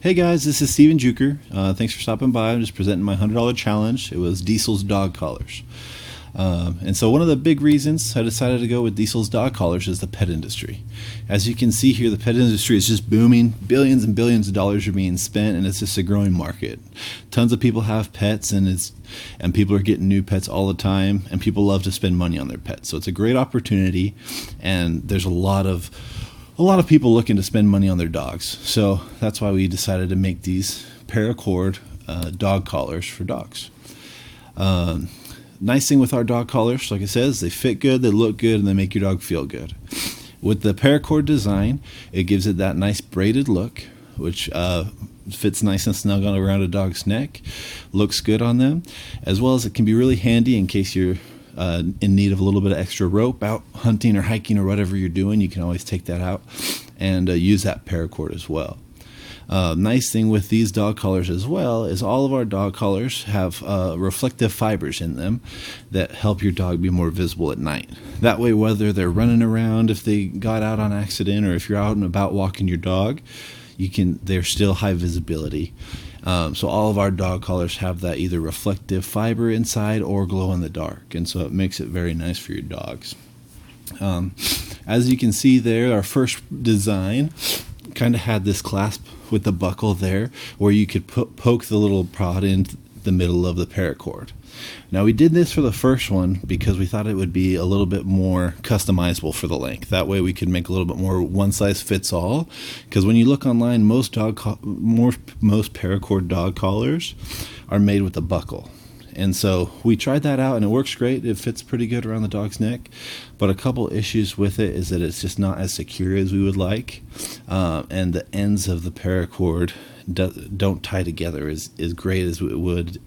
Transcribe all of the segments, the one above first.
Hey guys, this is Steven Juker. Thanks for stopping by. I'm just presenting my $100 challenge. It was Diesel's dog collars. And so one of the big reasons I decided to go with Diesel's dog collars is the pet industry. As you can see here, the pet industry is just booming. Billions and billions of dollars are being spent, and it's just a growing market. Tons of people have pets, and people are getting new pets all the time, and people love to spend money on their pets. So it's a great opportunity, and there's a lot of people looking to spend money on their dogs. So that's why we decided to make these paracord dog collars for dogs. Nice thing with our dog collars, like I said, is they fit good, they look good, and they make your dog feel good. With the paracord design, it gives it that nice braided look, which fits nice and snug on around a dog's neck, looks good on them, as well as it can be really handy in case you're in need of a little bit of extra rope out hunting or hiking or whatever you're doing. You can always take that out and use that paracord as well. Nice thing with these dog collars as well is all of our dog collars have reflective fibers in them that help your dog be more visible at night. That way, whether they're running around, if they got out on accident, or if you're out and about walking your dog, they're still high visibility. So all of our dog collars have that either reflective fiber inside or glow in the dark, and so it makes it very nice for your dogs. As you can see there, our first design kind of had this clasp with the buckle there where you could poke the little prod in the middle of the paracord. Now we did this for the first one because we thought it would be a little bit more customizable for the length. That way we could make a little bit more one size fits all, because when you look online, most paracord dog collars are made with a buckle. And so we tried that out, and it works great. It fits pretty good around the dog's neck, but a couple issues with it is that it's just not as secure as we would like, and the ends of the paracord don't tie together as great as it would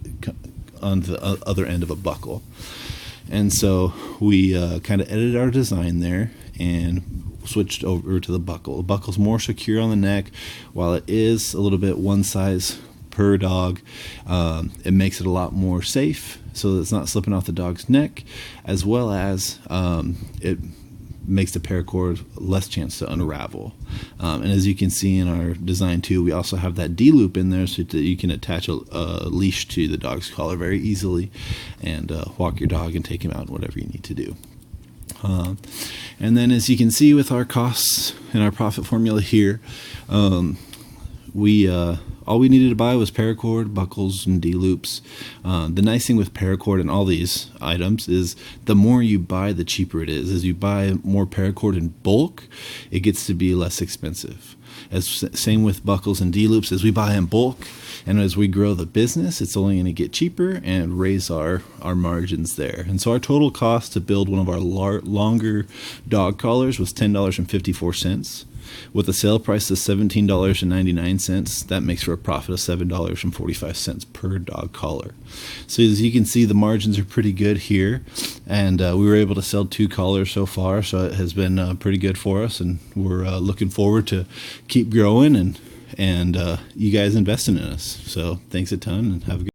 on the other end of a buckle. And so we kind of edited our design there and switched over to the buckle. The buckle's more secure on the neck. While it is a little bit one size per dog, it makes it a lot more safe so that it's not slipping off the dog's neck, as well as it makes the paracord less chance to unravel. And as you can see in our design too, we also have that D-loop in there so that you can attach a leash to the dog's collar very easily and walk your dog and take him out, whatever you need to do. And then as you can see with our costs and our profit formula here, all we needed to buy was paracord, buckles, and D-loops. The nice thing with paracord and all these items is the more you buy, the cheaper it is. As you buy more paracord in bulk, it gets to be less expensive. Same with buckles and D-loops. As we buy in bulk and as we grow the business, it's only going to get cheaper and raise our margins there. And so our total cost to build one of our longer dog collars was $10.54. With a sale price of $17.99, that makes for a profit of $7.45 per dog collar. So as you can see, the margins are pretty good here, and we were able to sell 2 collars so far, so it has been pretty good for us, and we're looking forward to keep growing and you guys investing in us. So thanks a ton, and have a good